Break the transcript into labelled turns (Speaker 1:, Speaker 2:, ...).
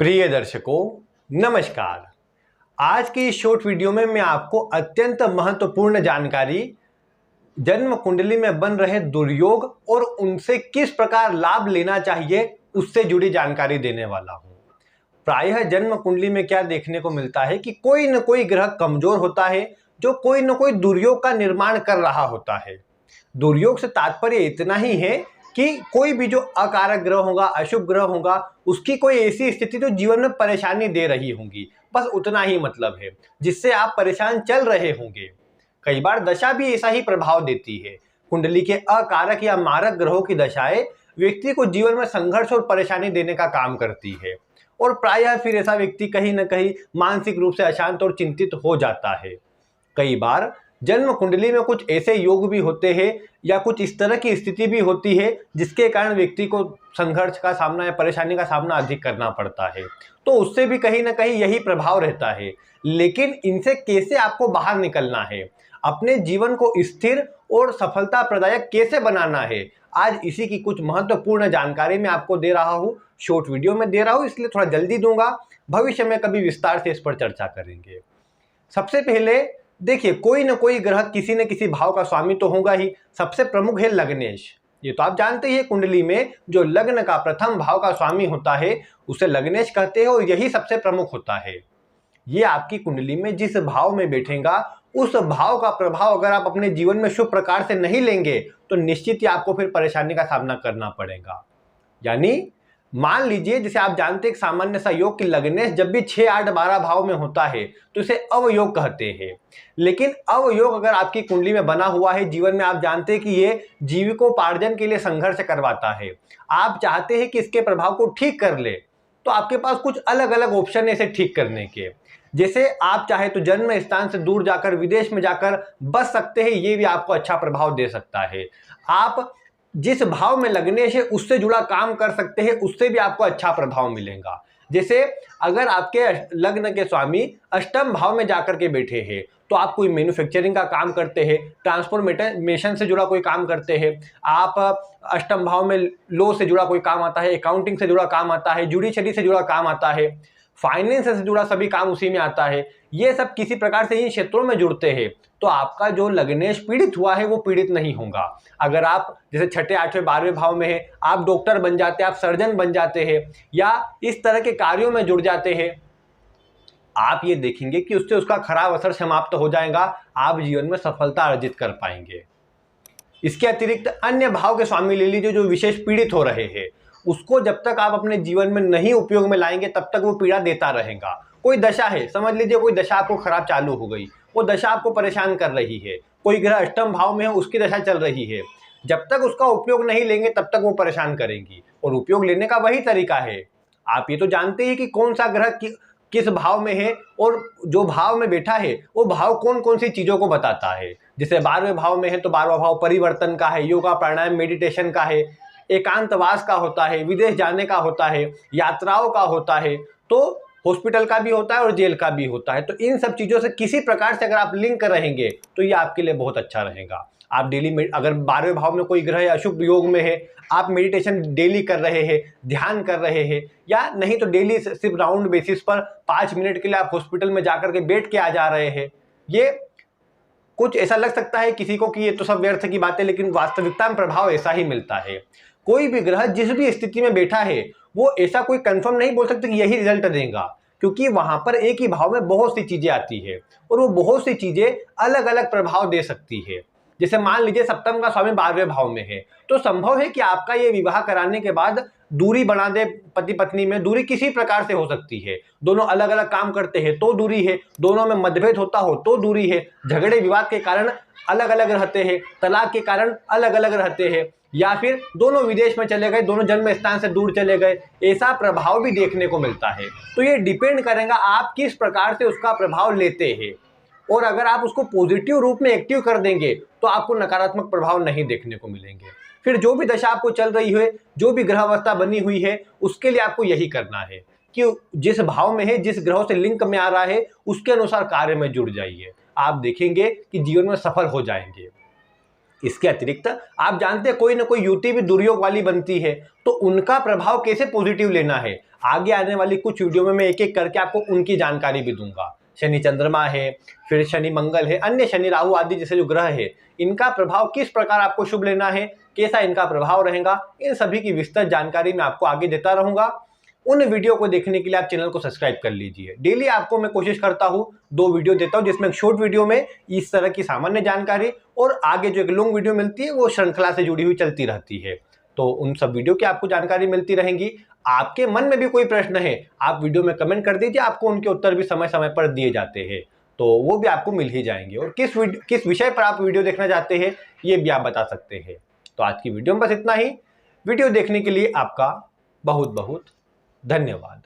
Speaker 1: प्रिय दर्शकों, नमस्कार। आज की इस शॉर्ट वीडियो में मैं आपको अत्यंत महत्वपूर्ण जानकारी जन्म कुंडली में बन रहे दुर्योग और उनसे किस प्रकार लाभ लेना चाहिए उससे जुड़ी जानकारी देने वाला हूं। प्रायः जन्म कुंडली में क्या देखने को मिलता है कि कोई न कोई ग्रह कमजोर होता है जो कोई न कोई दुर्योग का निर्माण कर रहा होता है। दुर्योग से तात्पर्य इतना ही है कि कोई भी जो अकारक ग्रह होगा, अशुभ ग्रह होगा, उसकी कोई ऐसी स्थिति जो जीवन में परेशानी दे रही होंगी, बस उतना ही मतलब है, जिससे आप परेशान चल रहे होंगे। कई बार दशा भी ऐसा ही प्रभाव देती है। कुंडली के अकारक या मारक ग्रहों की दशाएं व्यक्ति को जीवन में संघर्ष और परेशानी देने का काम करती है और प्रायः फिर ऐसा व्यक्ति कहीं न कहीं मानसिक रूप से अशांत और चिंतित हो जाता है। कई बार जन्म कुंडली में कुछ ऐसे योग भी होते हैं या कुछ इस तरह की स्थिति भी होती है जिसके कारण व्यक्ति को संघर्ष का सामना या परेशानी का सामना अधिक करना पड़ता है, तो उससे भी कहीं ना कहीं यही प्रभाव रहता है। लेकिन इनसे कैसे आपको बाहर निकलना है, अपने जीवन को स्थिर और सफलता प्रदायक कैसे बनाना है, आज इसी की कुछ महत्वपूर्ण जानकारी मैं आपको दे रहा हूँ। शॉर्ट वीडियो में दे रहा हूँ इसलिए थोड़ा जल्दी दूंगा, भविष्य में कभी विस्तार से इस पर चर्चा करेंगे। सबसे पहले देखिए, कोई न कोई ग्रह किसी न किसी भाव का स्वामी तो होगा ही। सबसे प्रमुख है लग्नेश। ये तो आप जानते ही, कुंडली में जो लग्न का प्रथम भाव का स्वामी होता है उसे लग्नेश कहते हैं और यही सबसे प्रमुख होता है। ये आपकी कुंडली में जिस भाव में बैठेगा उस भाव का प्रभाव अगर आप अपने जीवन में शुभ प्रकार से नहीं लेंगे तो निश्चित ही आपको फिर परेशानी का सामना करना पड़ेगा। यानी मान लीजिए, जैसे आप जानते हैं सामान्य सा योग कि लग्नेश जब भी 6, 8, 12 भाव में होता है तो इसे अवयोग कहते हैं। लेकिन अवयोग अगर आपकी कुंडली में बना हुआ है, जीवन में आप जानते हैं कि ये जीविकोपार्जन के लिए संघर्ष करवाता है, आप चाहते हैं कि इसके प्रभाव को ठीक कर ले, तो आपके पास कुछ अलग अलग ऑप्शन है इसे ठीक करने के। जैसे आप चाहे तो जन्म स्थान से दूर जाकर विदेश में जाकर बस सकते हैं, ये भी आपको अच्छा प्रभाव दे सकता है। आप जिस भाव में लग्नेश है उससे जुड़ा काम कर सकते हैं, उससे भी आपको अच्छा प्रभाव मिलेगा। जैसे अगर आपके लग्न के स्वामी अष्टम भाव में जाकर के बैठे हैं तो आप कोई मैन्युफैक्चरिंग का काम करते हैं, ट्रांसफॉर्मेशन से जुड़ा कोई काम करते हैं, आप अष्टम भाव में लॉ से जुड़ा कोई काम आता है, अकाउंटिंग से जुड़ा काम आता है, जुडिशरी से जुड़ा काम आता है, फाइनेंस से जुड़ा सभी काम उसी में आता है, ये सब किसी प्रकार से इन क्षेत्रों में जुड़ते हैं, तो आपका जो लग्नेश पीड़ित हुआ है वो पीड़ित नहीं होगा। अगर आप जैसे 6, 8, 12वें भाव में है, आप डॉक्टर बन जाते हैं, आप सर्जन बन जाते हैं या इस तरह के कार्यों में जुड़ जाते हैं, आप ये देखेंगे कि उससे उसका खराब असर समाप्त हो जाएगा, आप जीवन में सफलता अर्जित कर पाएंगे। इसके अतिरिक्त अन्य भाव के स्वामी ले लीजिए जो विशेष पीड़ित हो रहे हैं, उसको जब तक आप अपने जीवन में नहीं उपयोग में लाएंगे तब तक वो पीड़ा देता रहेगा। कोई दशा है, समझ लीजिए कोई दशा आपको खराब चालू हो गई, वो दशा आपको परेशान कर रही है, कोई ग्रह अष्टम भाव में है उसकी दशा चल रही है, जब तक उसका उपयोग नहीं लेंगे तब तक वो परेशान करेंगी। और उपयोग लेने का वही तरीका है, आप ये तो जानते हैं कि कौन सा ग्रह किस भाव में है और जो भाव में बैठा है वो भाव कौन कौन सी चीजों को बताता है। जैसे 12वें भाव में है तो 12वां भाव परिवर्तन का है, योगा प्राणायाम मेडिटेशन का है, एकांतवास का होता है, विदेश जाने का होता है, यात्राओं का होता है, तो हॉस्पिटल का भी होता है और जेल का भी होता है। तो इन सब चीज़ों से किसी प्रकार से अगर आप लिंक रहेंगे तो ये आपके लिए बहुत अच्छा रहेगा। आप डेली अगर 12वें भाव में कोई ग्रह अशुभ योग में है, आप मेडिटेशन डेली कर रहे हैं, ध्यान कर रहे हैं, या नहीं तो डेली सिर्फ राउंड बेसिस पर 5 मिनट के लिए आप हॉस्पिटल में जाकर के बैठ के आ जा रहे हैं, ये कुछ ऐसा लग सकता है किसी को कि ये तो सब व्यर्थ की बात है, लेकिन वास्तविकता में प्रभाव ऐसा ही मिलता है। कोई भी ग्रह जिस भी स्थिति में बैठा है वो ऐसा कोई कंफर्म नहीं बोल सकते कि यही रिजल्ट देगा, क्योंकि वहां पर एक ही भाव में बहुत सी चीजें आती है और वो बहुत सी चीजें अलग अलग प्रभाव दे सकती है। जैसे मान लीजिए सप्तम का स्वामी 12वें भाव में है, तो संभव है कि आपका ये विवाह कराने के बाद दूरी बना दे, पति पत्नी में दूरी किसी प्रकार से हो सकती है, दोनों अलग अलग काम करते हैं तो दूरी है, दोनों में मतभेद होता हो तो दूरी है, झगड़े विवाद के कारण अलग अलग रहते हैं, तलाक के कारण अलग अलग रहते हैं, या फिर दोनों विदेश में चले गए, दोनों जन्म स्थान से दूर चले गए, ऐसा प्रभाव भी देखने को मिलता है। तो ये डिपेंड करेगा आप किस प्रकार से उसका प्रभाव लेते हैं, और अगर आप उसको पॉजिटिव रूप में एक्टिव कर देंगे तो आपको नकारात्मक प्रभाव नहीं देखने को मिलेंगे। फिर जो भी दशा आपको चल रही है, जो भी ग्रह अवस्था बनी हुई है, उसके लिए आपको यही करना है कि जिस भाव में है, जिस ग्रहों से लिंक में आ रहा है, उसके अनुसार कार्य में जुड़ जाइए। आप देखेंगे कि जीवन में सफल हो जाएंगे। इसके अतिरिक्त आप जानते हैं कोई ना कोई युति भी दुर्योग वाली बनती है, तो उनका प्रभाव कैसे पॉजिटिव लेना है, आगे आने वाली कुछ वीडियो में मैं एक एक करके आपको उनकी जानकारी भी दूंगा। शनि चंद्रमा है, फिर शनि मंगल है, अन्य शनि राहु आदि जैसे जो ग्रह है, इनका प्रभाव किस प्रकार आपको शुभ लेना है, कैसा इनका प्रभाव रहेगा, इन सभी की विस्तृत जानकारी मैं आपको आगे देता रहूंगा। उन वीडियो को देखने के लिए आप चैनल को सब्सक्राइब कर लीजिए। डेली आपको मैं कोशिश करता हूं 2 वीडियो देता हूं, जिसमें एक शॉर्ट वीडियो में इस तरह की सामान्य जानकारी और आगे जो एक लॉन्ग वीडियो मिलती है वो श्रृंखला से जुड़ी हुई चलती रहती है। तो उन सब वीडियो की आपको जानकारी मिलती रहेंगी। आपके मन में भी कोई प्रश्न है, आप वीडियो में कमेंट कर दीजिए, आपको उनके उत्तर भी समय समय पर दिए जाते हैं, तो वो भी आपको मिल ही जाएंगे। और किस विषय पर आप वीडियो देखना चाहते हैं ये भी आप बता सकते हैं। तो आज की वीडियो में बस इतना ही। वीडियो देखने के लिए आपका बहुत बहुत धन्यवाद।